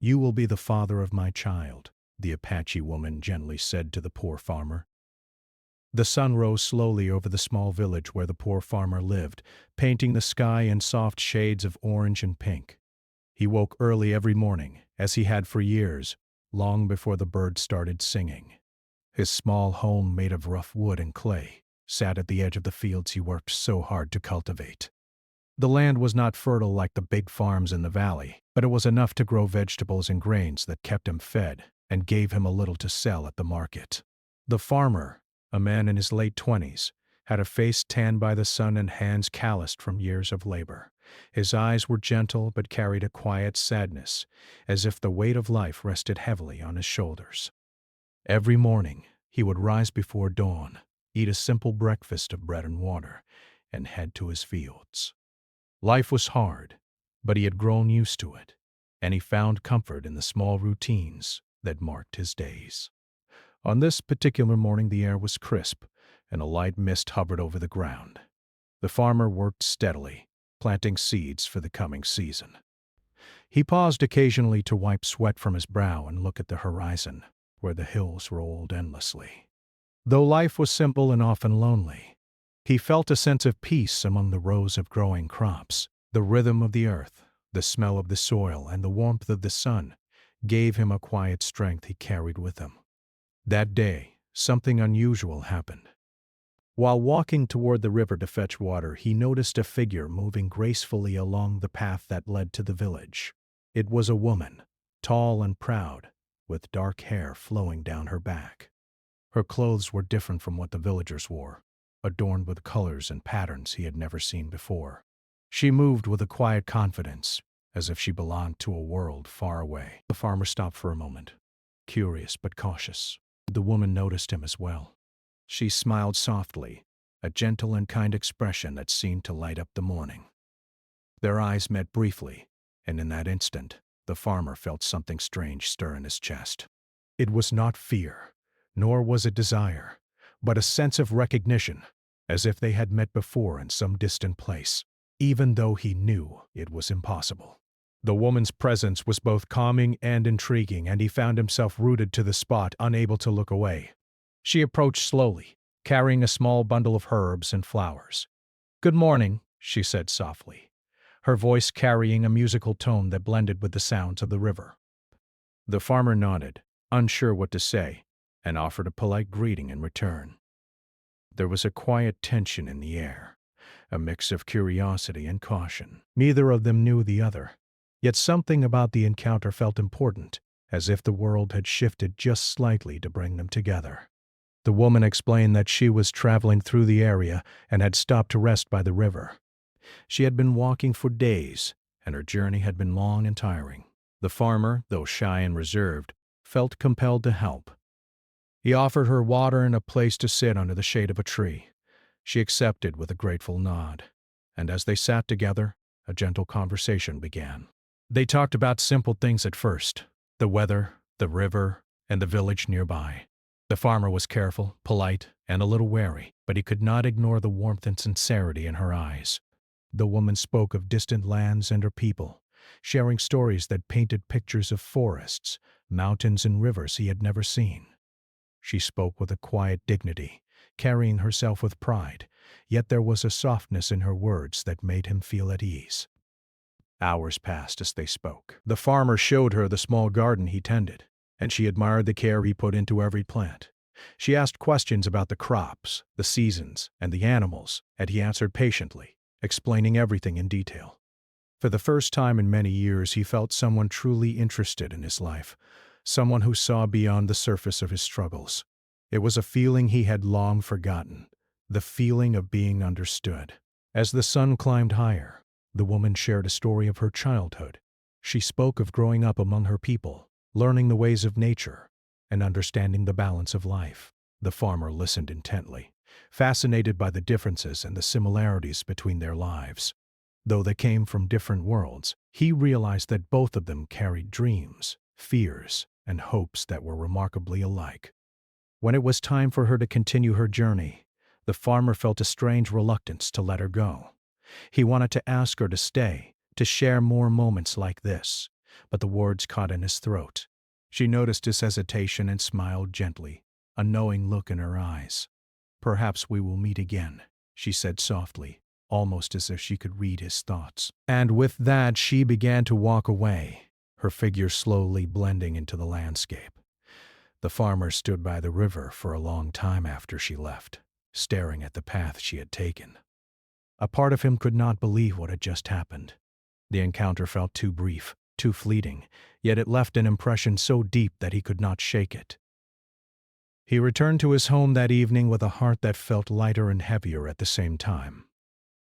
"You will be the father of my child," the Apache woman gently said to the poor farmer. The sun rose slowly over the small village where the poor farmer lived, painting the sky in soft shades of orange and pink. He woke early every morning, as he had for years, long before the birds started singing. His small home, made of rough wood and clay, sat at the edge of the fields he worked so hard to cultivate. The land was not fertile like the big farms in the valley, but it was enough to grow vegetables and grains that kept him fed and gave him a little to sell at the market. The farmer, a man in his late 20s, had a face tanned by the sun and hands calloused from years of labor. His eyes were gentle but carried a quiet sadness, as if the weight of life rested heavily on his shoulders. Every morning, he would rise before dawn, eat a simple breakfast of bread and water, and head to his fields. Life was hard, but he had grown used to it, and he found comfort in the small routines that marked his days. On this particular morning the air was crisp, and a light mist hovered over the ground. The farmer worked steadily, planting seeds for the coming season. He paused occasionally to wipe sweat from his brow and look at the horizon, where the hills rolled endlessly. Though life was simple and often lonely, he felt a sense of peace among the rows of growing crops. The rhythm of the earth, the smell of the soil, and the warmth of the sun gave him a quiet strength he carried with him. That day, something unusual happened. While walking toward the river to fetch water, he noticed a figure moving gracefully along the path that led to the village. It was a woman, tall and proud, with dark hair flowing down her back. Her clothes were different from what the villagers wore, adorned with colors and patterns he had never seen before. She moved with a quiet confidence, as if she belonged to a world far away. The farmer stopped for a moment, curious but cautious. The woman noticed him as well. She smiled softly, a gentle and kind expression that seemed to light up the morning. Their eyes met briefly, and in that instant, the farmer felt something strange stir in his chest. It was not fear, nor was it desire, but a sense of recognition, as if they had met before in some distant place, even though he knew it was impossible. The woman's presence was both calming and intriguing, and he found himself rooted to the spot, unable to look away. She approached slowly, carrying a small bundle of herbs and flowers. "Good morning," she said softly, her voice carrying a musical tone that blended with the sounds of the river. The farmer nodded, unsure what to say, and offered a polite greeting in return. There was a quiet tension in the air, a mix of curiosity and caution. Neither of them knew the other, yet something about the encounter felt important, as if the world had shifted just slightly to bring them together. The woman explained that she was traveling through the area and had stopped to rest by the river. She had been walking for days, and her journey had been long and tiring. The farmer, though shy and reserved, felt compelled to help. He offered her water and a place to sit under the shade of a tree. She accepted with a grateful nod, and as they sat together, a gentle conversation began. They talked about simple things at first: the weather, the river, and the village nearby. The farmer was careful, polite, and a little wary, but he could not ignore the warmth and sincerity in her eyes. The woman spoke of distant lands and her people, sharing stories that painted pictures of forests, mountains, and rivers he had never seen. She spoke with a quiet dignity, carrying herself with pride, yet there was a softness in her words that made him feel at ease. Hours passed as they spoke. The farmer showed her the small garden he tended, and she admired the care he put into every plant. She asked questions about the crops, the seasons, and the animals, and he answered patiently, explaining everything in detail. For the first time in many years, he felt someone truly interested in his life, someone who saw beyond the surface of his struggles. It was a feeling he had long forgotten, the feeling of being understood. As the sun climbed higher, the woman shared a story of her childhood. She spoke of growing up among her people, learning the ways of nature, and understanding the balance of life. The farmer listened intently, fascinated by the differences and the similarities between their lives. Though they came from different worlds, he realized that both of them carried dreams, fears, and hopes that were remarkably alike. When it was time for her to continue her journey, the farmer felt a strange reluctance to let her go. He wanted to ask her to stay, to share more moments like this, but the words caught in his throat. She noticed his hesitation and smiled gently, a knowing look in her eyes. "Perhaps we will meet again," she said softly, almost as if she could read his thoughts. And with that she began to walk away, her figure slowly blending into the landscape. The farmer stood by the river for a long time after she left, staring at the path she had taken. A part of him could not believe what had just happened. The encounter felt too brief, too fleeting, yet it left an impression so deep that he could not shake it. He returned to his home that evening with a heart that felt lighter and heavier at the same time.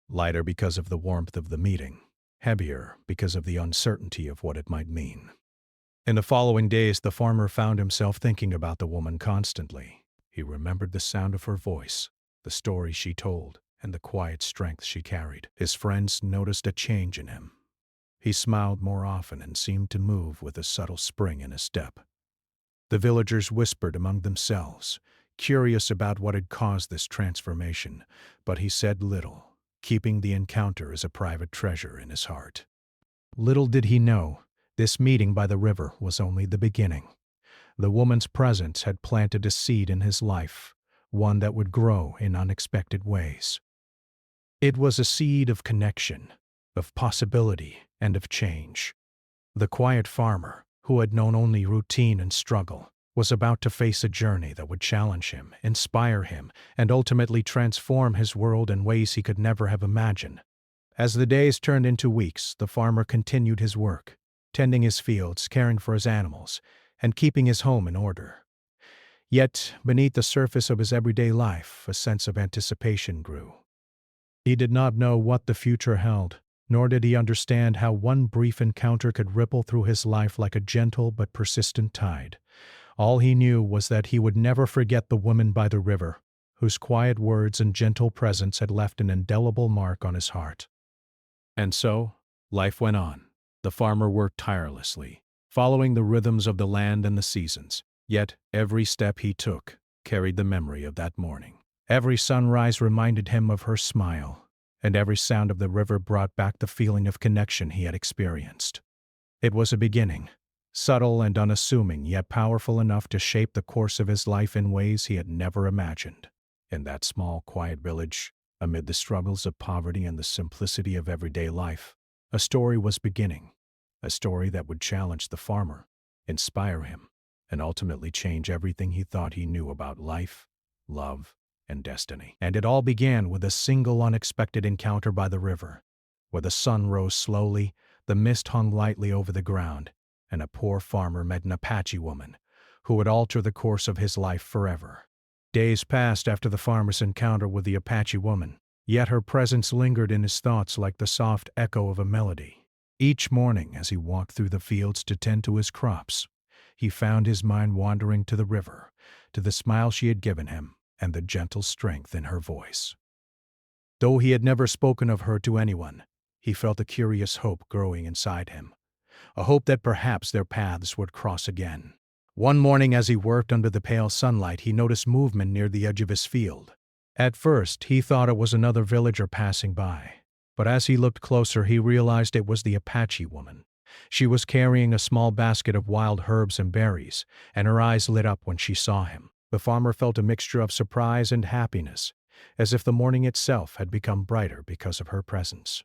Lighter because of the warmth of the meeting, heavier because of the uncertainty of what it might mean. In the following days, the farmer found himself thinking about the woman constantly. He remembered the sound of her voice, the stories she told, and the quiet strength she carried. His friends noticed a change in him. He smiled more often and seemed to move with a subtle spring in his step. The villagers whispered among themselves, curious about what had caused this transformation, but he said little, keeping the encounter as a private treasure in his heart. Little did he know, this meeting by the river was only the beginning. The woman's presence had planted a seed in his life, one that would grow in unexpected ways. It was a seed of connection, of possibility, and of change. The quiet farmer, who had known only routine and struggle, was about to face a journey that would challenge him, inspire him, and ultimately transform his world in ways he could never have imagined. As the days turned into weeks, the farmer continued his work, tending his fields, caring for his animals, and keeping his home in order. Yet, beneath the surface of his everyday life, a sense of anticipation grew. He did not know what the future held, nor did he understand how one brief encounter could ripple through his life like a gentle but persistent tide. All he knew was that he would never forget the woman by the river, whose quiet words and gentle presence had left an indelible mark on his heart. And so, life went on. The farmer worked tirelessly, following the rhythms of the land and the seasons. Yet every step he took carried the memory of that morning. Every sunrise reminded him of her smile, and every sound of the river brought back the feeling of connection he had experienced. It was a beginning, subtle and unassuming, yet powerful enough to shape the course of his life in ways he had never imagined. In that small, quiet village, amid the struggles of poverty and the simplicity of everyday life, a story was beginning, a story that would challenge the farmer, inspire him, and ultimately change everything he thought he knew about life, love, and destiny. And it all began with a single unexpected encounter by the river, where the sun rose slowly, the mist hung lightly over the ground, and a poor farmer met an Apache woman who would alter the course of his life forever. Days passed after the farmer's encounter with the Apache woman, yet her presence lingered in his thoughts like the soft echo of a melody. Each morning, as he walked through the fields to tend to his crops, he found his mind wandering to the river, to the smile she had given him, and the gentle strength in her voice. Though he had never spoken of her to anyone, he felt a curious hope growing inside him, a hope that perhaps their paths would cross again. One morning as he worked under the pale sunlight, he noticed movement near the edge of his field. At first, he thought it was another villager passing by, but as he looked closer, he realized it was the Apache woman. She was carrying a small basket of wild herbs and berries, and her eyes lit up when she saw him. The farmer felt a mixture of surprise and happiness, as if the morning itself had become brighter because of her presence.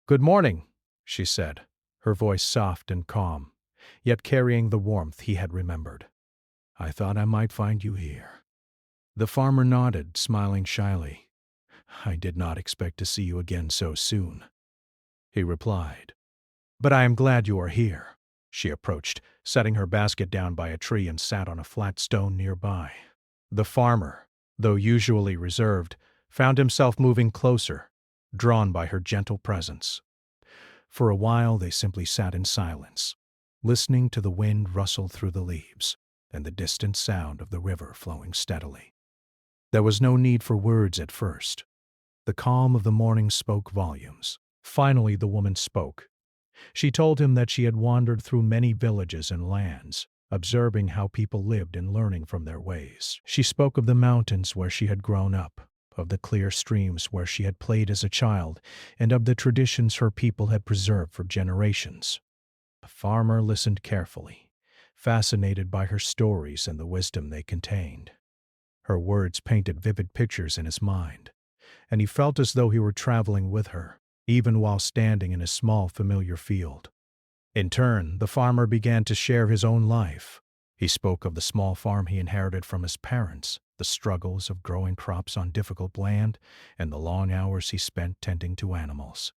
"Good morning," she said, her voice soft and calm, yet carrying the warmth he had remembered. "I thought I might find you here." The farmer nodded, smiling shyly. "I did not expect to see you again so soon," he replied. "But I am glad you are here." She approached, setting her basket down by a tree and sat on a flat stone nearby. The farmer, though usually reserved, found himself moving closer, drawn by her gentle presence. For a while they simply sat in silence, listening to the wind rustle through the leaves and the distant sound of the river flowing steadily. There was no need for words at first. The calm of the morning spoke volumes. Finally the woman spoke. She told him that she had wandered through many villages and lands, observing how people lived and learning from their ways. She spoke of the mountains where she had grown up, of the clear streams where she had played as a child, and of the traditions her people had preserved for generations. The farmer listened carefully, fascinated by her stories and the wisdom they contained. Her words painted vivid pictures in his mind, and he felt as though he were traveling with her, even while standing in a small familiar field. In turn, the farmer began to share his own life. He spoke of the small farm he inherited from his parents, the struggles of growing crops on difficult land, and the long hours he spent tending to animals.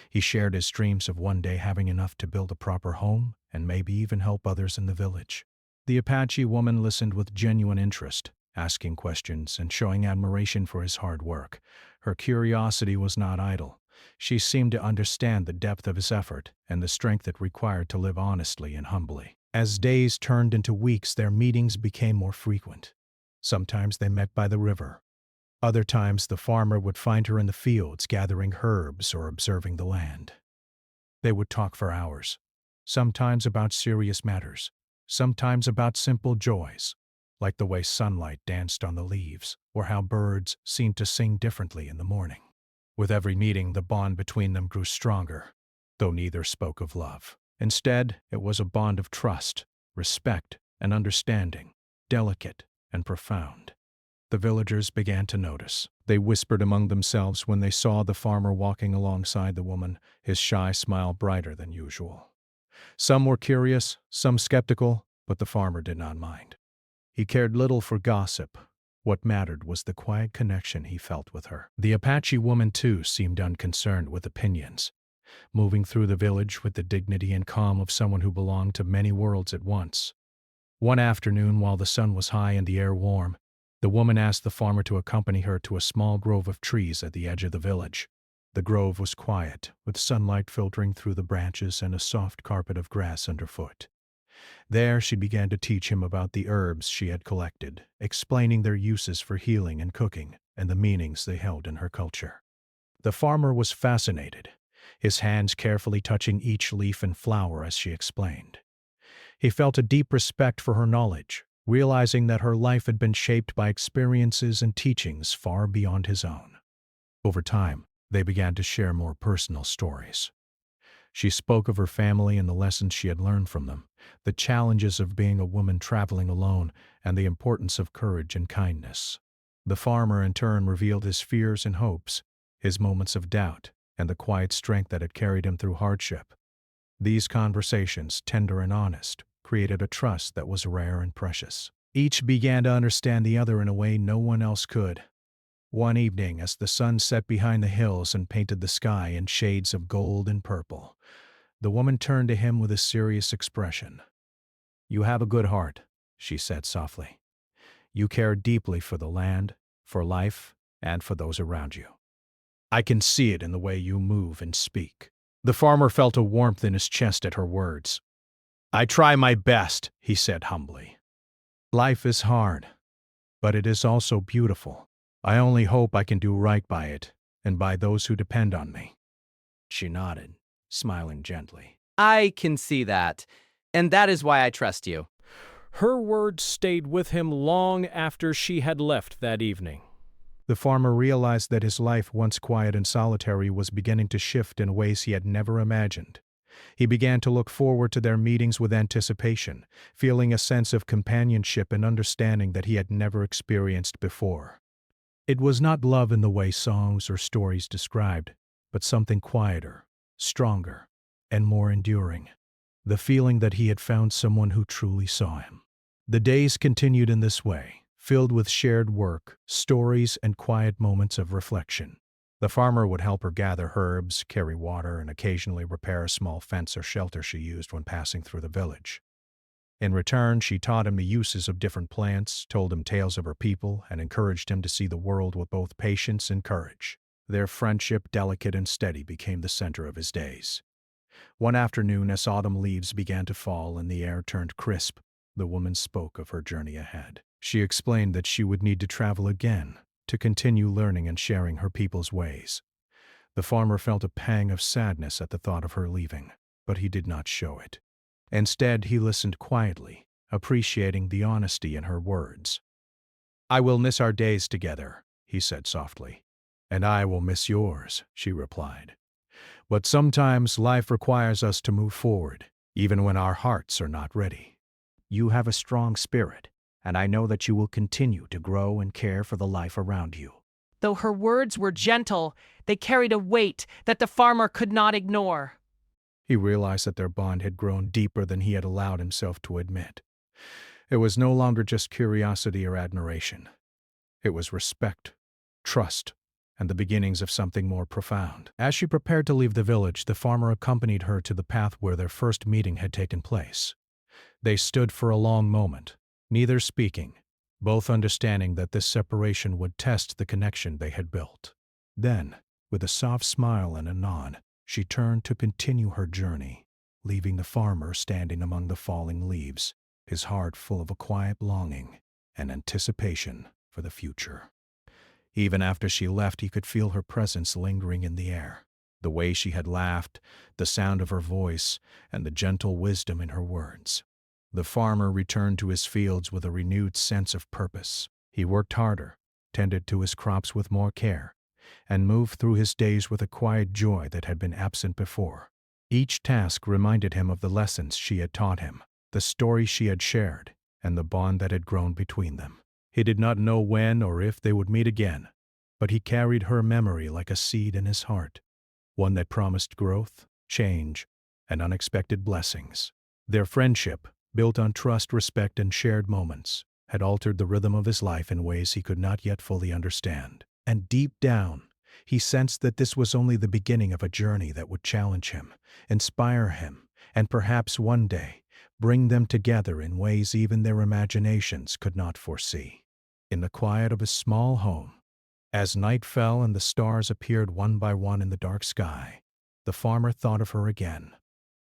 He shared his dreams of one day having enough to build a proper home and maybe even help others in the village. The Apache woman listened with genuine interest, asking questions and showing admiration for his hard work. Her curiosity was not idle. She seemed to understand the depth of his effort and the strength it required to live honestly and humbly. As days turned into weeks, their meetings became more frequent. Sometimes they met by the river. Other times the farmer would find her in the fields gathering herbs or observing the land. They would talk for hours, sometimes about serious matters, sometimes about simple joys, like the way sunlight danced on the leaves or how birds seemed to sing differently in the morning. With every meeting, the bond between them grew stronger, though neither spoke of love. Instead, it was a bond of trust, respect, and understanding, delicate and profound. The villagers began to notice. They whispered among themselves when they saw the farmer walking alongside the woman, his shy smile brighter than usual. Some were curious, some skeptical, but the farmer did not mind. He cared little for gossip. What mattered was the quiet connection he felt with her. The Apache woman, too, seemed unconcerned with opinions, moving through the village with the dignity and calm of someone who belonged to many worlds at once. One afternoon, while the sun was high and the air warm, the woman asked the farmer to accompany her to a small grove of trees at the edge of the village. The grove was quiet, with sunlight filtering through the branches and a soft carpet of grass underfoot. There she began to teach him about the herbs she had collected, explaining their uses for healing and cooking, and the meanings they held in her culture. The farmer was fascinated, his hands carefully touching each leaf and flower as she explained. He felt a deep respect for her knowledge, realizing that her life had been shaped by experiences and teachings far beyond his own. Over time, they began to share more personal stories. She spoke of her family and the lessons she had learned from them, the challenges of being a woman traveling alone, and the importance of courage and kindness. The farmer, in turn, revealed his fears and hopes, his moments of doubt, and the quiet strength that had carried him through hardship. These conversations, tender and honest, created a trust that was rare and precious. Each began to understand the other in a way no one else could. One evening, as the sun set behind the hills and painted the sky in shades of gold and purple, the woman turned to him with a serious expression. "You have a good heart," she said softly. "You care deeply for the land, for life, and for those around you. I can see it in the way you move and speak." The farmer felt a warmth in his chest at her words. "I try my best," he said humbly. "Life is hard, but it is also beautiful. I only hope I can do right by it and by those who depend on me." She nodded, smiling gently. I can see that, and that is why I trust you. Her words stayed with him long after she had left that evening. The farmer realized that his life, once quiet and solitary, was beginning to shift in ways he had never imagined. He began to look forward to their meetings with anticipation, feeling a sense of companionship and understanding that he had never experienced before. It was not love in the way songs or stories described, but something quieter, stronger, and more enduring. The feeling that he had found someone who truly saw him. The days continued in this way, filled with shared work, stories, and quiet moments of reflection. The farmer would help her gather herbs, carry water, and occasionally repair a small fence or shelter she used when passing through the village. In return, she taught him the uses of different plants, told him tales of her people, and encouraged him to see the world with both patience and courage. Their friendship, delicate and steady, became the center of his days. One afternoon, as autumn leaves began to fall and the air turned crisp, the woman spoke of her journey ahead. She explained that she would need to travel again, to continue learning and sharing her people's ways. The farmer felt a pang of sadness at the thought of her leaving, but he did not show it. Instead, he listened quietly, appreciating the honesty in her words. "I will miss our days together," he said softly. "And I will miss yours," she replied. "But sometimes life requires us to move forward, even when our hearts are not ready. You have a strong spirit, and I know that you will continue to grow and care for the life around you. Though her words were gentle, they carried a weight that the farmer could not ignore. He realized that their bond had grown deeper than he had allowed himself to admit. It was no longer just curiosity or admiration. It was respect, trust, and the beginnings of something more profound. As she prepared to leave the village, the farmer accompanied her to the path where their first meeting had taken place. They stood for a long moment, neither speaking, both understanding that this separation would test the connection they had built. Then, with a soft smile and a nod, she turned to continue her journey, leaving the farmer standing among the falling leaves, his heart full of a quiet longing and anticipation for the future. Even after she left, he could feel her presence lingering in the air. The way she had laughed, the sound of her voice, and the gentle wisdom in her words. The farmer returned to his fields with a renewed sense of purpose. He worked harder, tended to his crops with more care, and moved through his days with a quiet joy that had been absent before. Each task reminded him of the lessons she had taught him, the story she had shared, and the bond that had grown between them. He did not know when or if they would meet again, but he carried her memory like a seed in his heart, one that promised growth, change, and unexpected blessings. Their friendship, built on trust, respect, and shared moments, had altered the rhythm of his life in ways he could not yet fully understand. And deep down, he sensed that this was only the beginning of a journey that would challenge him, inspire him, and perhaps one day bring them together in ways even their imaginations could not foresee. In the quiet of his small home, as night fell and the stars appeared one by one in the dark sky, the farmer thought of her again.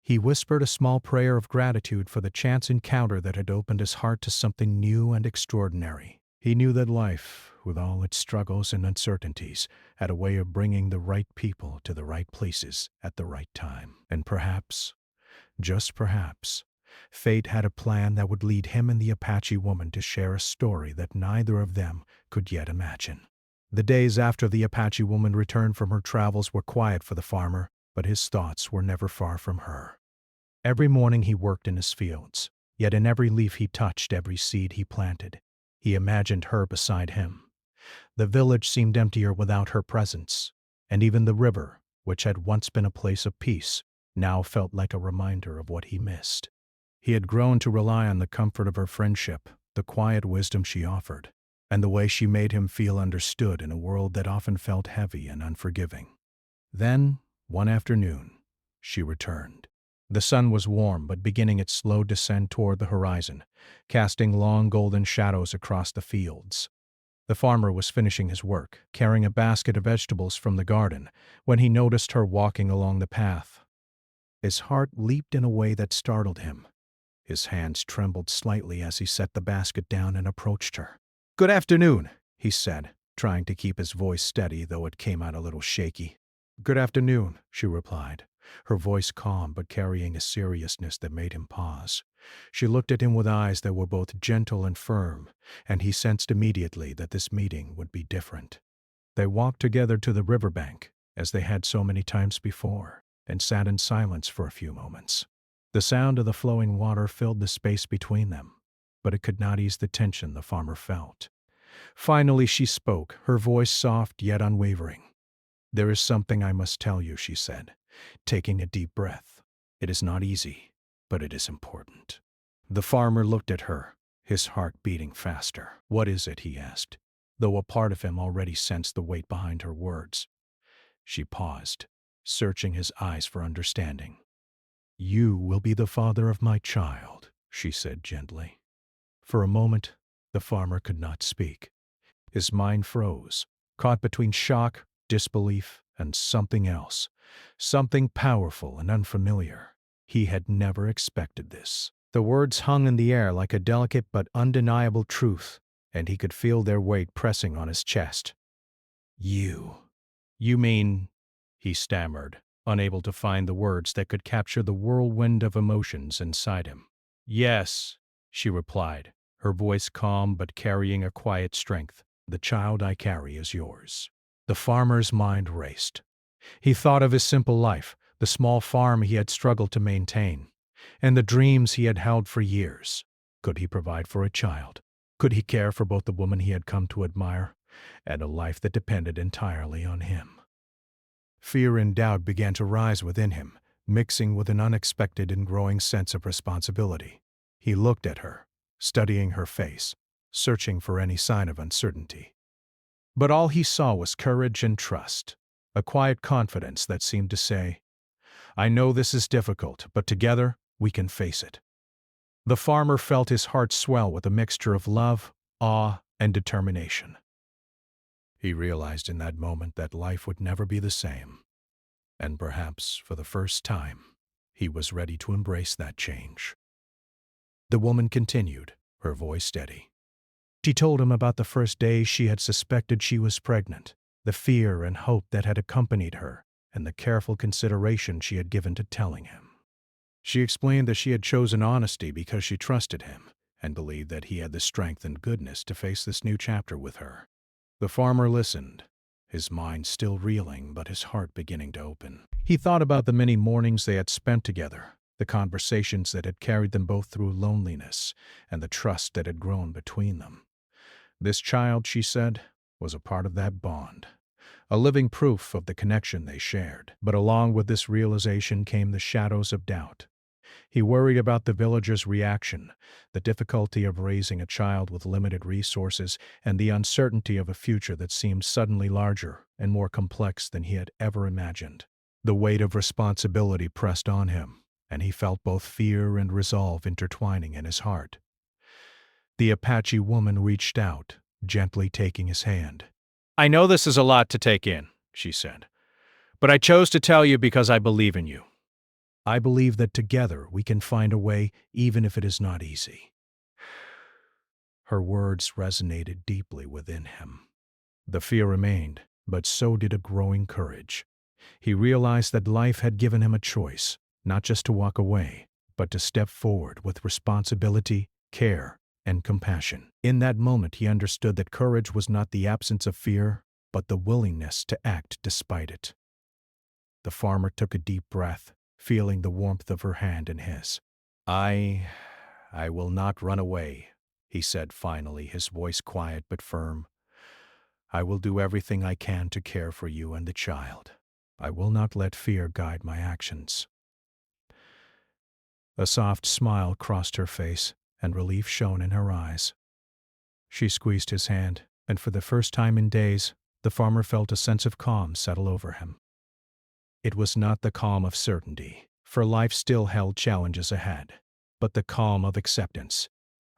He whispered a small prayer of gratitude for the chance encounter that had opened his heart to something new and extraordinary. He knew that life, with all its struggles and uncertainties, had a way of bringing the right people to the right places at the right time. And perhaps, just perhaps, fate had a plan that would lead him and the Apache woman to share a story that neither of them could yet imagine. The days after the Apache woman returned from her travels were quiet for the farmer, but his thoughts were never far from her. Every morning he worked in his fields, yet in every leaf he touched, every seed he planted, he imagined her beside him. The village seemed emptier without her presence, and even the river, which had once been a place of peace, now felt like a reminder of what he missed. He had grown to rely on the comfort of her friendship, the quiet wisdom she offered, and the way she made him feel understood in a world that often felt heavy and unforgiving. Then, one afternoon, she returned. The sun was warm but beginning its slow descent toward the horizon, casting long golden shadows across the fields. The farmer was finishing his work, carrying a basket of vegetables from the garden, when he noticed her walking along the path. His heart leaped in a way that startled him. His hands trembled slightly as he set the basket down and approached her. "Good afternoon," he said, trying to keep his voice steady, though it came out a little shaky. "Good afternoon," she replied, her voice calm but carrying a seriousness that made him pause. She looked at him with eyes that were both gentle and firm, and he sensed immediately that this meeting would be different. They walked together to the riverbank, as they had so many times before, and sat in silence for a few moments. The sound of the flowing water filled the space between them, but it could not ease the tension the farmer felt. Finally she spoke, her voice soft yet unwavering. "There is something I must tell you," she said, taking a deep breath. "It is not easy, but it is important." The farmer looked at her, his heart beating faster. "What is it?" he asked, though a part of him already sensed the weight behind her words. She paused, searching his eyes for understanding. "You will be the father of my child," she said gently. For a moment, the farmer could not speak. His mind froze, caught between shock, disbelief, and something else, something powerful and unfamiliar. He had never expected this. The words hung in the air like a delicate but undeniable truth, and he could feel their weight pressing on his chest. You mean," he stammered, unable to find the words that could capture the whirlwind of emotions inside him. "Yes," she replied, her voice calm but carrying a quiet strength. "The child I carry is yours." The farmer's mind raced. He thought of his simple life, the small farm he had struggled to maintain, and the dreams he had held for years. Could he provide for a child? Could he care for both the woman he had come to admire and a life that depended entirely on him? Fear and doubt began to rise within him, mixing with an unexpected and growing sense of responsibility. He looked at her, studying her face, searching for any sign of uncertainty. But all he saw was courage and trust, a quiet confidence that seemed to say, "I know this is difficult, but together we can face it." The farmer felt his heart swell with a mixture of love, awe, and determination. He realized in that moment that life would never be the same, and perhaps for the first time, he was ready to embrace that change. The woman continued, her voice steady. She told him about the first day she had suspected she was pregnant, the fear and hope that had accompanied her, and the careful consideration she had given to telling him. She explained that she had chosen honesty because she trusted him and believed that he had the strength and goodness to face this new chapter with her. The farmer listened, his mind still reeling but his heart beginning to open. He thought about the many mornings they had spent together, the conversations that had carried them both through loneliness, and the trust that had grown between them. This child, she said, was a part of that bond, a living proof of the connection they shared. But along with this realization came the shadows of doubt. He worried about the villagers' reaction, the difficulty of raising a child with limited resources, and the uncertainty of a future that seemed suddenly larger and more complex than he had ever imagined. The weight of responsibility pressed on him, and he felt both fear and resolve intertwining in his heart. The Apache woman reached out, gently taking his hand. "I know this is a lot to take in," she said, "but I chose to tell you because I believe in you. I believe that together we can find a way, even if it is not easy." Her words resonated deeply within him. The fear remained, but so did a growing courage. He realized that life had given him a choice, not just to walk away, but to step forward with responsibility, care, and compassion. In that moment he understood that courage was not the absence of fear, but the willingness to act despite it. The farmer took a deep breath, feeling the warmth of her hand in his. I will not run away," he said finally, his voice quiet but firm. "I will do everything I can to care for you and the child. I will not let fear guide my actions." A soft smile crossed her face, and relief shone in her eyes. She squeezed his hand, and for the first time in days, the farmer felt a sense of calm settle over him. It was not the calm of certainty, for life still held challenges ahead, but the calm of acceptance,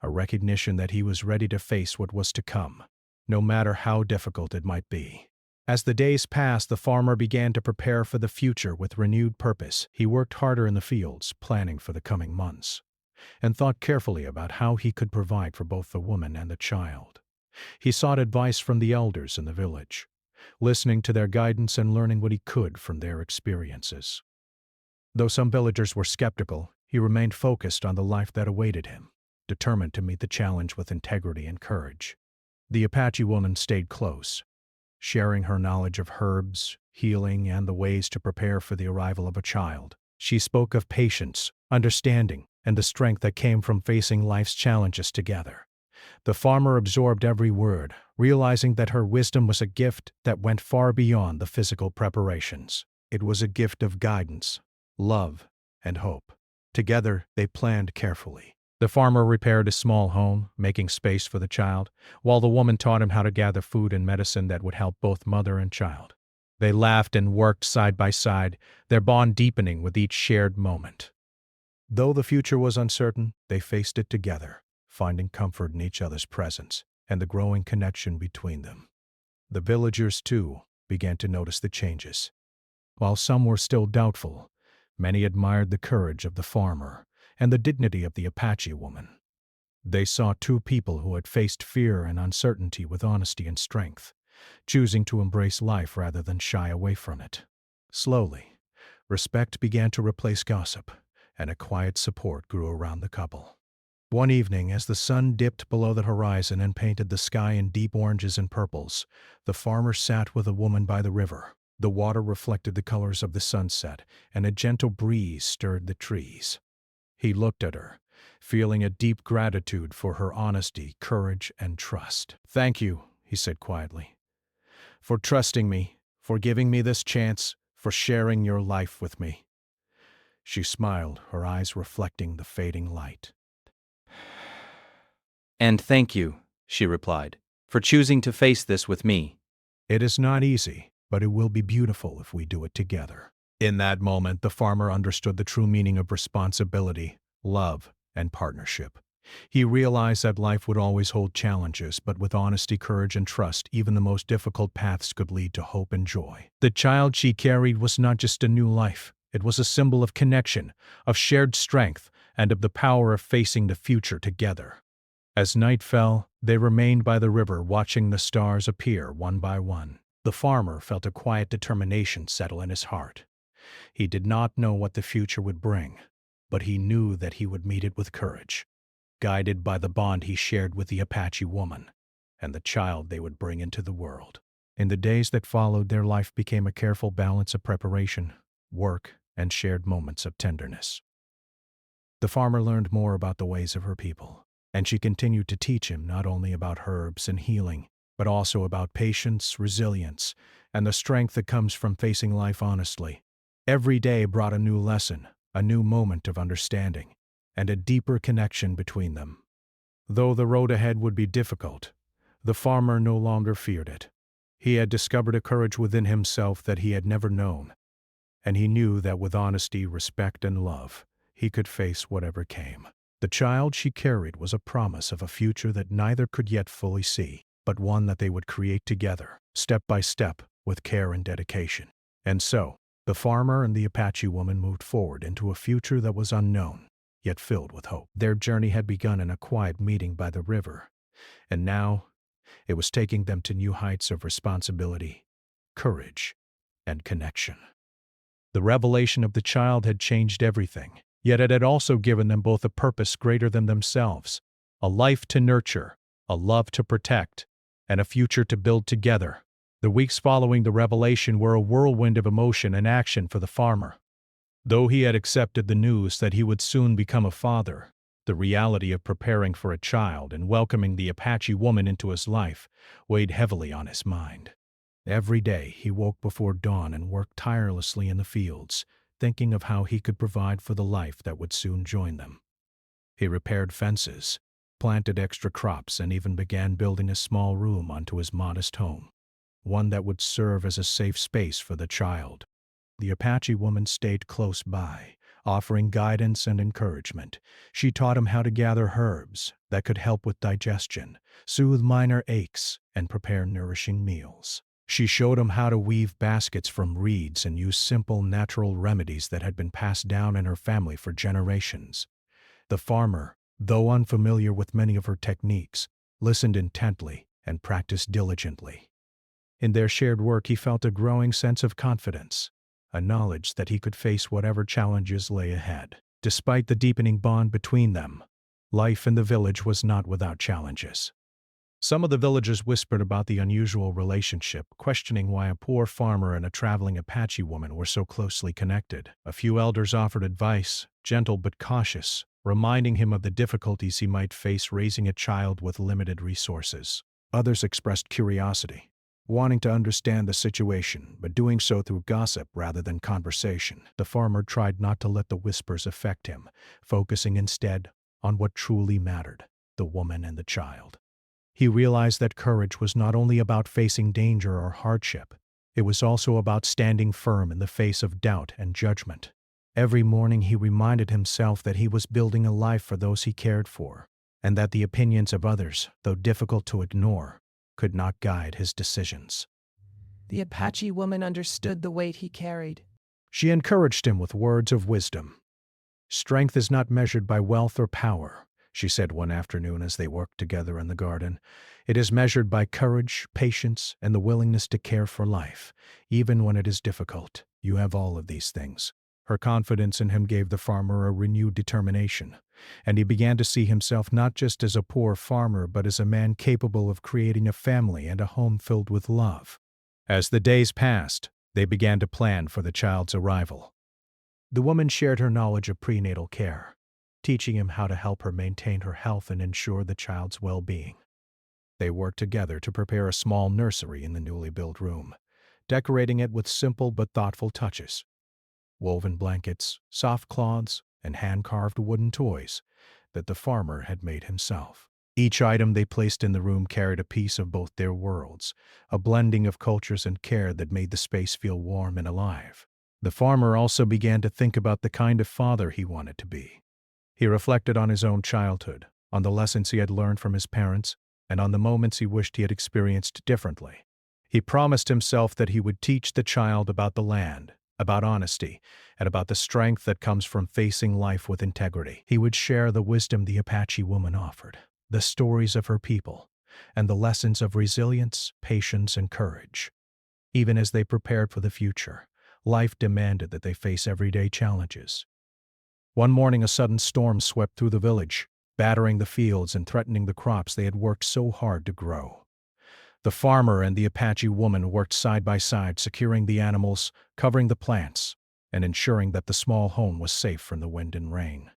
a recognition that he was ready to face what was to come, no matter how difficult it might be. As the days passed, the farmer began to prepare for the future with renewed purpose. He worked harder in the fields, planning for the coming months, and thought carefully about how he could provide for both the woman and the child. He sought advice from the elders in the village, listening to their guidance and learning what he could from their experiences. Though some villagers were skeptical, he remained focused on the life that awaited him, determined to meet the challenge with integrity and courage. The Apache woman stayed close, sharing her knowledge of herbs, healing, and the ways to prepare for the arrival of a child. She spoke of patience, understanding, and the strength that came from facing life's challenges together. The farmer absorbed every word, realizing that her wisdom was a gift that went far beyond the physical preparations. It was a gift of guidance, love, and hope. Together, they planned carefully. The farmer repaired a small home, making space for the child, while the woman taught him how to gather food and medicine that would help both mother and child. They laughed and worked side by side, their bond deepening with each shared moment. Though the future was uncertain, they faced it together, finding comfort in each other's presence and the growing connection between them. The villagers, too, began to notice the changes. While some were still doubtful, many admired the courage of the farmer and the dignity of the Apache woman. They saw two people who had faced fear and uncertainty with honesty and strength, choosing to embrace life rather than shy away from it. Slowly, respect began to replace gossip, and a quiet support grew around the couple. One evening, as the sun dipped below the horizon and painted the sky in deep oranges and purples, the farmer sat with a woman by the river. The water reflected the colors of the sunset, and a gentle breeze stirred the trees. He looked at her, feeling a deep gratitude for her honesty, courage, and trust. "Thank you," he said quietly, "for trusting me, for giving me this chance, for sharing your life with me." She smiled, her eyes reflecting the fading light. "And thank you," she replied, "for choosing to face this with me." "It is not easy, but it will be beautiful if we do it together." In that moment, the farmer understood the true meaning of responsibility, love, and partnership. He realized that life would always hold challenges, but with honesty, courage, and trust, even the most difficult paths could lead to hope and joy. The child she carried was not just a new life. It was a symbol of connection, of shared strength, and of the power of facing the future together. As night fell, they remained by the river, watching the stars appear one by one. The farmer felt a quiet determination settle in his heart. He did not know what the future would bring, but he knew that he would meet it with courage, guided by the bond he shared with the Apache woman and the child they would bring into the world. In the days that followed, their life became a careful balance of preparation, work, and shared moments of tenderness. The farmer learned more about the ways of her people, and she continued to teach him not only about herbs and healing, but also about patience, resilience, and the strength that comes from facing life honestly. Every day brought a new lesson, a new moment of understanding, and a deeper connection between them. Though the road ahead would be difficult, the farmer no longer feared it. He had discovered a courage within himself that he had never known, and he knew that with honesty, respect, and love, he could face whatever came. The child she carried was a promise of a future that neither could yet fully see, but one that they would create together, step by step, with care and dedication. And so, the farmer and the Apache woman moved forward into a future that was unknown, yet filled with hope. Their journey had begun in a quiet meeting by the river, and now it was taking them to new heights of responsibility, courage, and connection. The revelation of the child had changed everything, yet it had also given them both a purpose greater than themselves, a life to nurture, a love to protect, and a future to build together. The weeks following the revelation were a whirlwind of emotion and action for the farmer. Though he had accepted the news that he would soon become a father, the reality of preparing for a child and welcoming the Apache woman into his life weighed heavily on his mind. Every day he woke before dawn and worked tirelessly in the fields, thinking of how he could provide for the life that would soon join them. He repaired fences, planted extra crops, and even began building a small room onto his modest home, one that would serve as a safe space for the child. The Apache woman stayed close by, offering guidance and encouragement. She taught him how to gather herbs that could help with digestion, soothe minor aches, and prepare nourishing meals. She showed him how to weave baskets from reeds and use simple natural remedies that had been passed down in her family for generations. The farmer, though unfamiliar with many of her techniques, listened intently and practiced diligently. In their shared work, he felt a growing sense of confidence, a knowledge that he could face whatever challenges lay ahead. Despite the deepening bond between them, life in the village was not without challenges. Some of the villagers whispered about the unusual relationship, questioning why a poor farmer and a traveling Apache woman were so closely connected. A few elders offered advice, gentle but cautious, reminding him of the difficulties he might face raising a child with limited resources. Others expressed curiosity, wanting to understand the situation, but doing so through gossip rather than conversation. The farmer tried not to let the whispers affect him, focusing instead on what truly mattered, the woman and the child. He realized that courage was not only about facing danger or hardship, it was also about standing firm in the face of doubt and judgment. Every morning he reminded himself that he was building a life for those he cared for, and that the opinions of others, though difficult to ignore, could not guide his decisions. The Apache woman understood the weight he carried. She encouraged him with words of wisdom. "Strength is not measured by wealth or power," she said one afternoon as they worked together in the garden. "It is measured by courage, patience, and the willingness to care for life, even when it is difficult. You have all of these things." Her confidence in him gave the farmer a renewed determination, and he began to see himself not just as a poor farmer but as a man capable of creating a family and a home filled with love. As the days passed, they began to plan for the child's arrival. The woman shared her knowledge of prenatal care, teaching him how to help her maintain her health and ensure the child's well-being. They worked together to prepare a small nursery in the newly built room, decorating it with simple but thoughtful touches. Woven blankets, soft cloths, and hand-carved wooden toys that the farmer had made himself. Each item they placed in the room carried a piece of both their worlds, a blending of cultures and care that made the space feel warm and alive. The farmer also began to think about the kind of father he wanted to be. He reflected on his own childhood, on the lessons he had learned from his parents, and on the moments he wished he had experienced differently. He promised himself that he would teach the child about the land, about honesty, and about the strength that comes from facing life with integrity. He would share the wisdom the Apache woman offered, the stories of her people, and the lessons of resilience, patience, and courage. Even as they prepared for the future, life demanded that they face everyday challenges. One morning, a sudden storm swept through the village, battering the fields and threatening the crops they had worked so hard to grow. The farmer and the Apache woman worked side by side, securing the animals, covering the plants, and ensuring that the small home was safe from the wind and rain.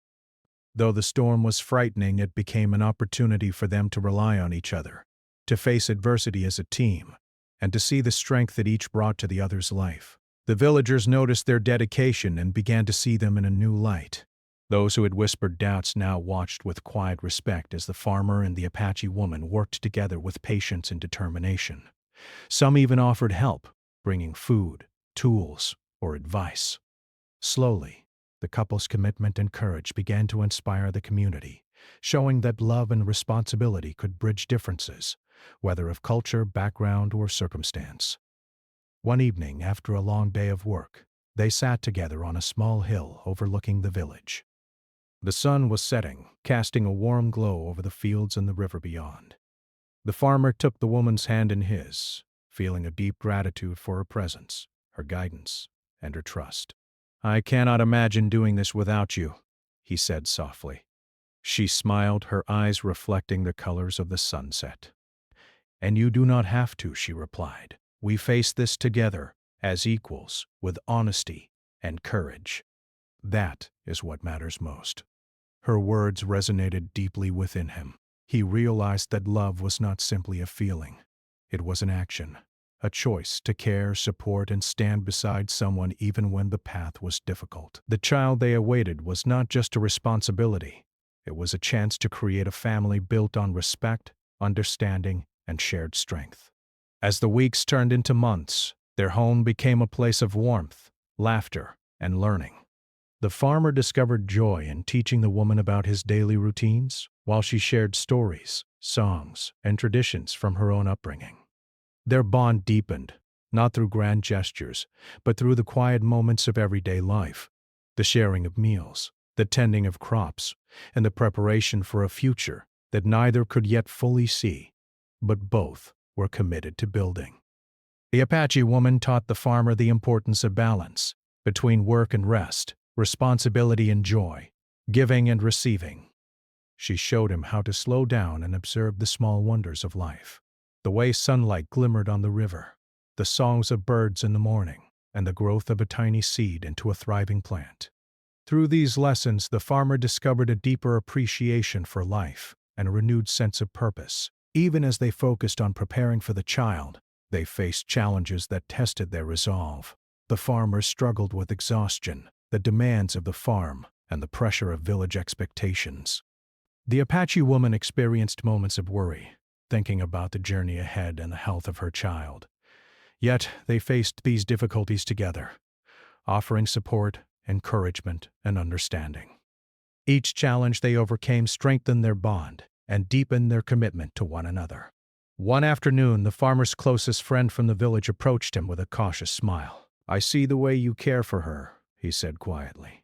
Though the storm was frightening, it became an opportunity for them to rely on each other, to face adversity as a team, and to see the strength that each brought to the other's life. The villagers noticed their dedication and began to see them in a new light. Those who had whispered doubts now watched with quiet respect as the farmer and the Apache woman worked together with patience and determination. Some even offered help, bringing food, tools, or advice. Slowly, the couple's commitment and courage began to inspire the community, showing that love and responsibility could bridge differences, whether of culture, background, or circumstance. One evening, after a long day of work, they sat together on a small hill overlooking the village. The sun was setting, casting a warm glow over the fields and the river beyond. The farmer took the woman's hand in his, feeling a deep gratitude for her presence, her guidance, and her trust. "I cannot imagine doing this without you," he said softly. She smiled, her eyes reflecting the colors of the sunset. "And you do not have to," she replied. "We face this together, as equals, with honesty and courage. That is what matters most." Her words resonated deeply within him. He realized that love was not simply a feeling. It was an action, a choice to care, support, and stand beside someone even when the path was difficult. The child they awaited was not just a responsibility. It was a chance to create a family built on respect, understanding, and shared strength. As the weeks turned into months, their home became a place of warmth, laughter, and learning. The farmer discovered joy in teaching the woman about his daily routines, while she shared stories, songs, and traditions from her own upbringing. Their bond deepened, not through grand gestures, but through the quiet moments of everyday life, the sharing of meals, the tending of crops, and the preparation for a future that neither could yet fully see, but both were committed to building. The Apache woman taught the farmer the importance of balance between work and rest, responsibility and joy, giving and receiving. She showed him how to slow down and observe the small wonders of life, the way sunlight glimmered on the river, the songs of birds in the morning, and the growth of a tiny seed into a thriving plant. Through these lessons, the farmer discovered a deeper appreciation for life and a renewed sense of purpose. Even as they focused on preparing for the child, they faced challenges that tested their resolve. The farmer struggled with exhaustion, the demands of the farm, and the pressure of village expectations. The Apache woman experienced moments of worry, thinking about the journey ahead and the health of her child. Yet they faced these difficulties together, offering support, encouragement, and understanding. Each challenge they overcame strengthened their bond and deepened their commitment to one another. One afternoon, the farmer's closest friend from the village approached him with a cautious smile. "I see the way you care for her," he said quietly.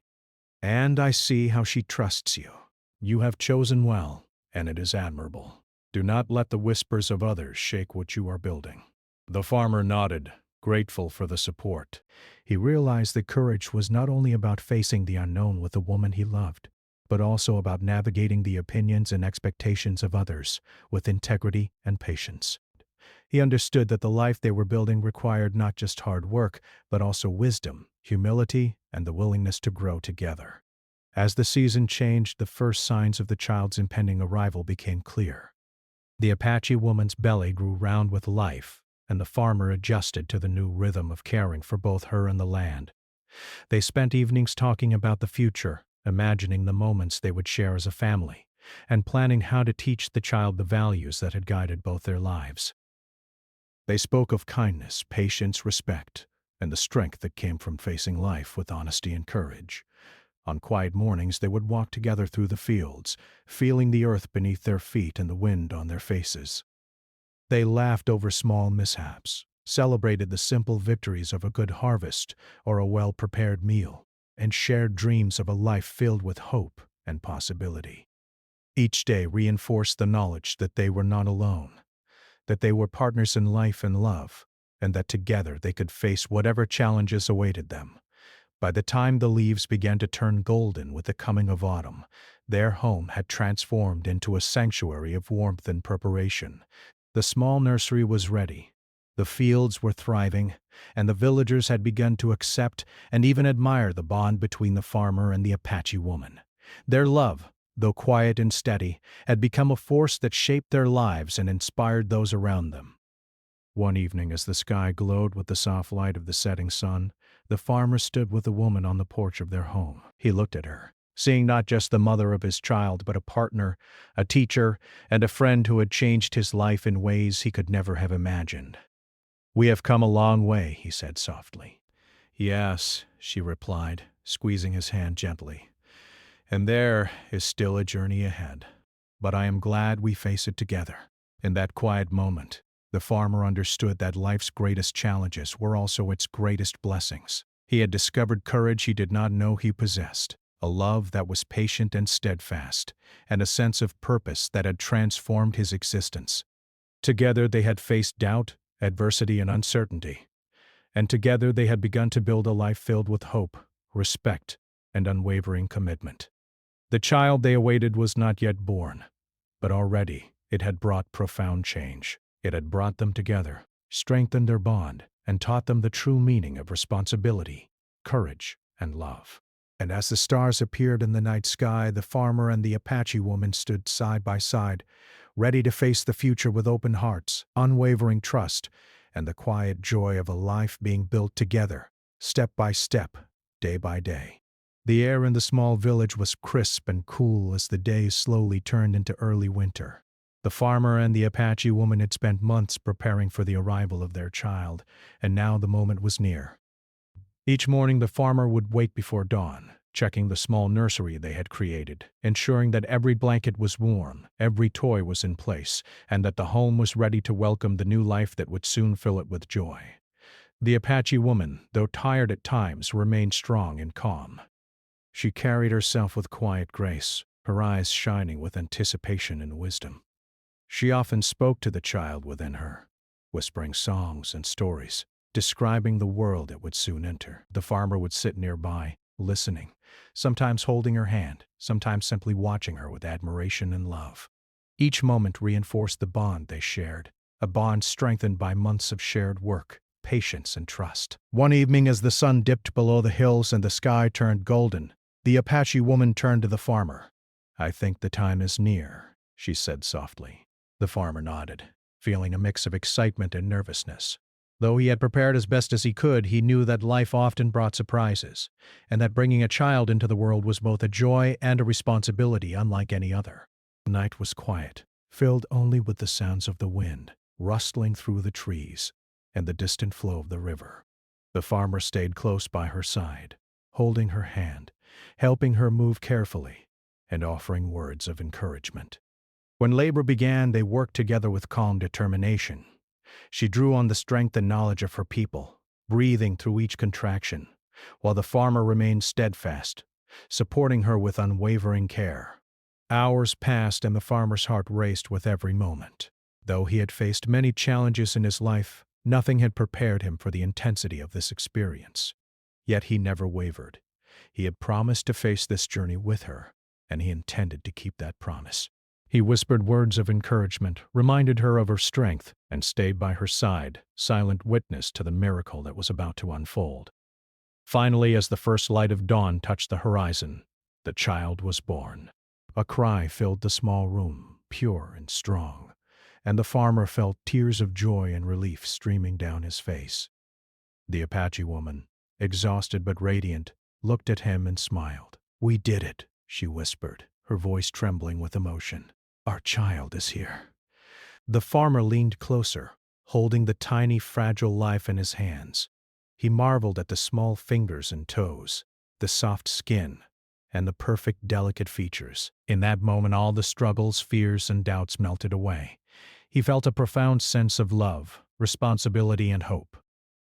"And I see how she trusts you. You have chosen well, and it is admirable. Do not let the whispers of others shake what you are building." The farmer nodded, grateful for the support. He realized that courage was not only about facing the unknown with the woman he loved, but also about navigating the opinions and expectations of others with integrity and patience. He understood that the life they were building required not just hard work, but also wisdom, humility, and the willingness to grow together. As the season changed, the first signs of the child's impending arrival became clear. The Apache woman's belly grew round with life, and the farmer adjusted to the new rhythm of caring for both her and the land. They spent evenings talking about the future, imagining the moments they would share as a family, and planning how to teach the child the values that had guided both their lives. They spoke of kindness, patience, respect, and the strength that came from facing life with honesty and courage. On quiet mornings, they would walk together through the fields, feeling the earth beneath their feet and the wind on their faces. They laughed over small mishaps, celebrated the simple victories of a good harvest or a well-prepared meal, and shared dreams of a life filled with hope and possibility. Each day reinforced the knowledge that they were not alone, that they were partners in life and love, and that together they could face whatever challenges awaited them. By the time the leaves began to turn golden with the coming of autumn, their home had transformed into a sanctuary of warmth and preparation. The small nursery was ready, the fields were thriving, and the villagers had begun to accept and even admire the bond between the farmer and the Apache woman. Their love, though quiet and steady, had become a force that shaped their lives and inspired those around them. One evening, as the sky glowed with the soft light of the setting sun, the farmer stood with the woman on the porch of their home. He looked at her, seeing not just the mother of his child, but a partner, a teacher, and a friend who had changed his life in ways he could never have imagined. "We have come a long way," he said softly. "Yes," she replied, squeezing his hand gently. "And there is still a journey ahead. But I am glad we face it together." In that quiet moment, the farmer understood that life's greatest challenges were also its greatest blessings. He had discovered courage he did not know he possessed, a love that was patient and steadfast, and a sense of purpose that had transformed his existence. Together they had faced doubt, adversity, and uncertainty, and together they had begun to build a life filled with hope, respect, and unwavering commitment. The child they awaited was not yet born, but already it had brought profound change. It had brought them together, strengthened their bond, and taught them the true meaning of responsibility, courage, and love. And as the stars appeared in the night sky, the farmer and the Apache woman stood side by side, ready to face the future with open hearts, unwavering trust, and the quiet joy of a life being built together, step by step, day by day. The air in the small village was crisp and cool as the days slowly turned into early winter. The farmer and the Apache woman had spent months preparing for the arrival of their child, and now the moment was near. Each morning the farmer would wait before dawn, checking the small nursery they had created, ensuring that every blanket was warm, every toy was in place, and that the home was ready to welcome the new life that would soon fill it with joy. The Apache woman, though tired at times, remained strong and calm. She carried herself with quiet grace, her eyes shining with anticipation and wisdom. She often spoke to the child within her, whispering songs and stories, describing the world it would soon enter. The farmer would sit nearby, listening, sometimes holding her hand, sometimes simply watching her with admiration and love. Each moment reinforced the bond they shared, a bond strengthened by months of shared work, patience, and trust. One evening, as the sun dipped below the hills and the sky turned golden, the Apache woman turned to the farmer. "I think the time is near," she said softly. The farmer nodded, feeling a mix of excitement and nervousness. Though he had prepared as best as he could, he knew that life often brought surprises, and that bringing a child into the world was both a joy and a responsibility unlike any other. The night was quiet, filled only with the sounds of the wind, rustling through the trees, and the distant flow of the river. The farmer stayed close by her side, holding her hand, helping her move carefully, and offering words of encouragement. When labor began, they worked together with calm determination. She drew on the strength and knowledge of her people, breathing through each contraction, while the farmer remained steadfast, supporting her with unwavering care. Hours passed and the farmer's heart raced with every moment. Though he had faced many challenges in his life, nothing had prepared him for the intensity of this experience. Yet he never wavered. He had promised to face this journey with her, and he intended to keep that promise. He whispered words of encouragement, reminded her of her strength, and stayed by her side, silent witness to the miracle that was about to unfold. Finally, as the first light of dawn touched the horizon, The child was born. A cry filled the small room, pure and strong, and the farmer felt tears of joy and relief streaming down his face. The Apache woman, exhausted but radiant, looked at him and smiled. "We did it," she whispered, her voice trembling with emotion. "Our child is here." The farmer leaned closer, holding the tiny, fragile life in his hands. He marveled at the small fingers and toes, the soft skin, and the perfect, delicate features. In that moment, all the struggles, fears, and doubts melted away. He felt a profound sense of love, responsibility, and hope.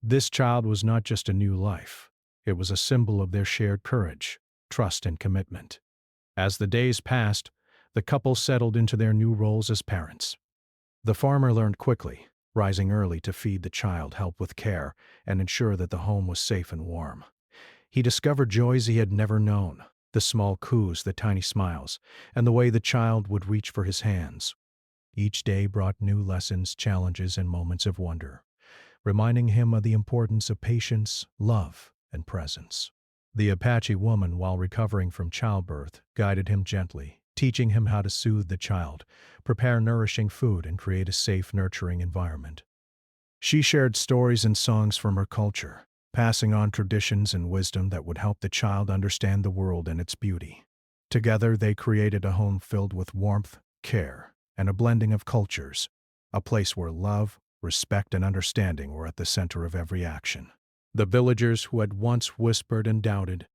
This child was not just a new life. It was a symbol of their shared courage, trust, and commitment. As the days passed, the couple settled into their new roles as parents. The farmer learned quickly, rising early to feed the child, help with care, and ensure that the home was safe and warm. He discovered joys he had never known, the small coos, the tiny smiles, and the way the child would reach for his hands. Each day brought new lessons, challenges, and moments of wonder, reminding him of the importance of patience, love, and presence. The Apache woman, while recovering from childbirth, guided him gently, teaching him how to soothe the child, prepare nourishing food, and create a safe, nurturing environment. She shared stories and songs from her culture, passing on traditions and wisdom that would help the child understand the world and its beauty. Together, they created a home filled with warmth, care, and a blending of cultures, a place where love, respect, and understanding were at the center of every action. The villagers who had once whispered and doubted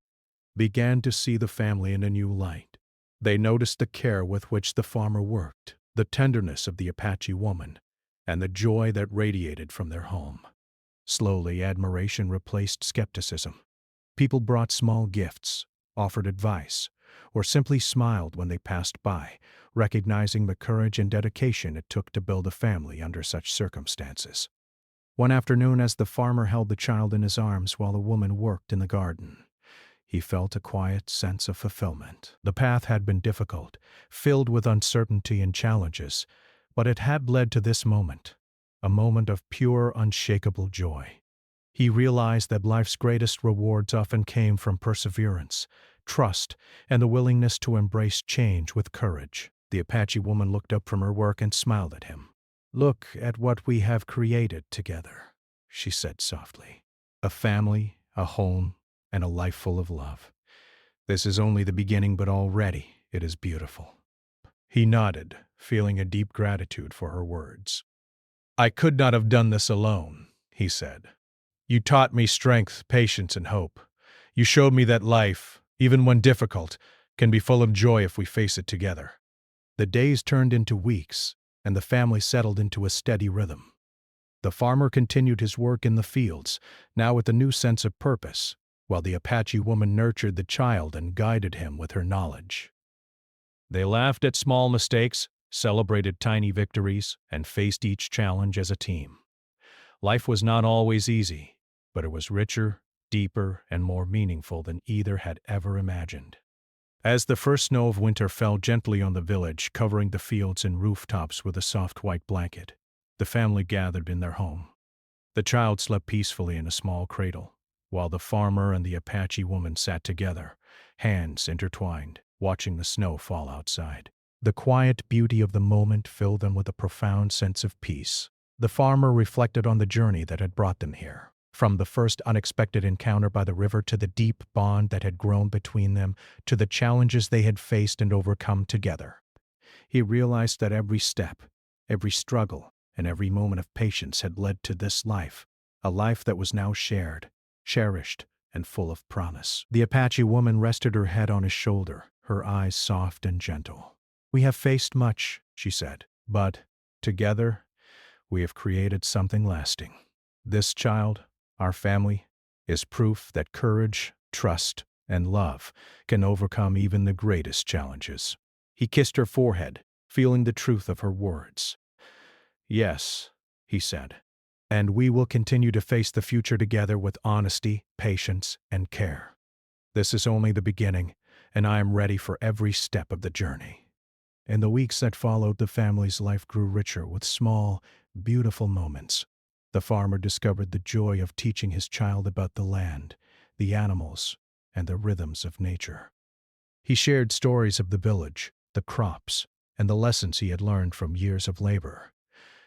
began to see the family in a new light. They noticed the care with which the farmer worked, the tenderness of the Apache woman, and the joy that radiated from their home. Slowly, admiration replaced skepticism. People brought small gifts, offered advice, or simply smiled when they passed by, recognizing the courage and dedication it took to build a family under such circumstances. One afternoon, as the farmer held the child in his arms while the woman worked in the garden, he felt a quiet sense of fulfillment. The path had been difficult, filled with uncertainty and challenges, but it had led to this moment, a moment of pure, unshakable joy. He realized that life's greatest rewards often came from perseverance, trust, and the willingness to embrace change with courage. The Apache woman looked up from her work and smiled at him. "Look at what we have created together," she said softly. "A family, a home, and a life full of love. This is only the beginning, but already it is beautiful." He nodded, feeling a deep gratitude for her words. "I could not have done this alone," he said. "You taught me strength, patience, and hope. You showed me that life, even when difficult, can be full of joy if we face it together." The days turned into weeks, and the family settled into a steady rhythm. The farmer continued his work in the fields, now with a new sense of purpose, while the Apache woman nurtured the child and guided him with her knowledge. They laughed at small mistakes, celebrated tiny victories, and faced each challenge as a team. Life was not always easy, but it was richer, deeper, and more meaningful than either had ever imagined. As the first snow of winter fell gently on the village, covering the fields and rooftops with a soft white blanket, the family gathered in their home. The child slept peacefully in a small cradle, while the farmer and the Apache woman sat together, hands intertwined, watching the snow fall outside. The quiet beauty of the moment filled them with a profound sense of peace. The farmer reflected on the journey that had brought them here. From the first unexpected encounter by the river to the deep bond that had grown between them, to the challenges they had faced and overcome together. He realized that every step, every struggle, and every moment of patience had led to this life, a life that was now shared, cherished, and full of promise. The Apache woman rested her head on his shoulder, her eyes soft and gentle. "We have faced much," she said, "but, together, we have created something lasting. This child, our family, is proof that courage, trust, and love can overcome even the greatest challenges." He kissed her forehead, feeling the truth of her words. "Yes," he said, "and we will continue to face the future together with honesty, patience, and care. This is only the beginning, and I am ready for every step of the journey." In the weeks that followed, the family's life grew richer with small, beautiful moments. The farmer discovered the joy of teaching his child about the land, the animals, and the rhythms of nature. He shared stories of the village, the crops, and the lessons he had learned from years of labor.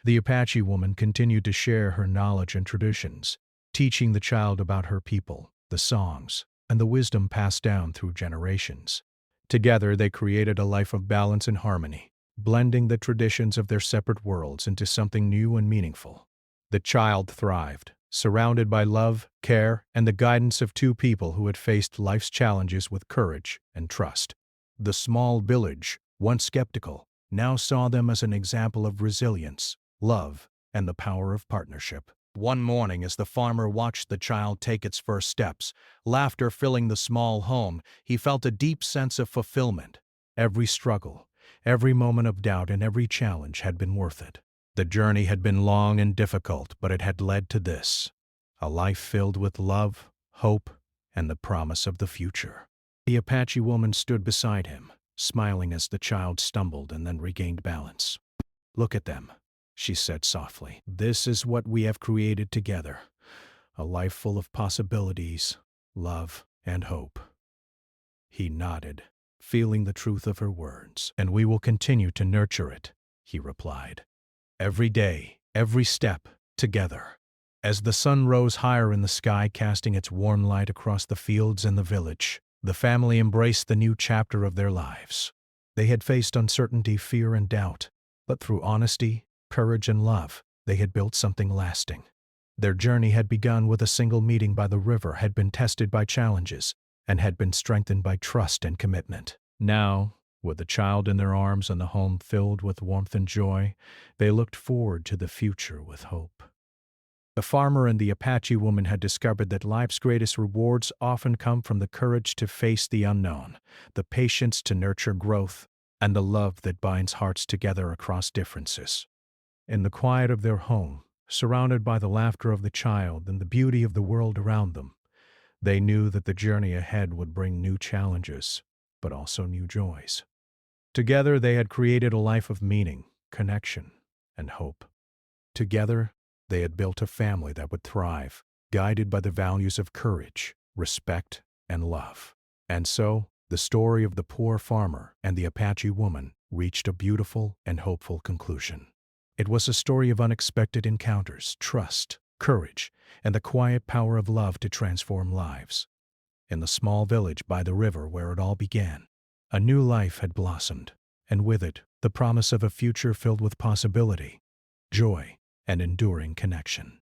The Apache woman continued to share her knowledge and traditions, teaching the child about her people, the songs, and the wisdom passed down through generations. Together, they created a life of balance and harmony, blending the traditions of their separate worlds into something new and meaningful. The child thrived, surrounded by love, care, and the guidance of two people who had faced life's challenges with courage and trust. The small village, once skeptical, now saw them as an example of resilience, love, and the power of partnership. One morning, as the farmer watched the child take its first steps, laughter filling the small home, he felt a deep sense of fulfillment. Every struggle, every moment of doubt, and every challenge had been worth it. The journey had been long and difficult, but it had led to this: a life filled with love, hope, and the promise of the future. The Apache woman stood beside him, smiling as the child stumbled and then regained balance. "Look at them," she said softly. "This is what we have created together. A life full of possibilities, love, and hope." He nodded, feeling the truth of her words. "And we will continue to nurture it," he replied. "Every day, every step, together." As the sun rose higher in the sky, casting its warm light across the fields and the village, the family embraced the new chapter of their lives. They had faced uncertainty, fear, and doubt, but through honesty, courage, and love, they had built something lasting. Their journey had begun with a single meeting by the river, had been tested by challenges, and had been strengthened by trust and commitment. Now, with the child in their arms and the home filled with warmth and joy, they looked forward to the future with hope. The farmer and the Apache woman had discovered that life's greatest rewards often come from the courage to face the unknown, the patience to nurture growth, and the love that binds hearts together across differences. In the quiet of their home, surrounded by the laughter of the child and the beauty of the world around them, they knew that the journey ahead would bring new challenges, but also new joys. Together, they had created a life of meaning, connection, and hope. Together, they had built a family that would thrive, guided by the values of courage, respect, and love. And so, the story of the poor farmer and the Apache woman reached a beautiful and hopeful conclusion. It was a story of unexpected encounters, trust, courage, and the quiet power of love to transform lives. In the small village by the river where it all began, a new life had blossomed, and with it, the promise of a future filled with possibility, joy, and enduring connection.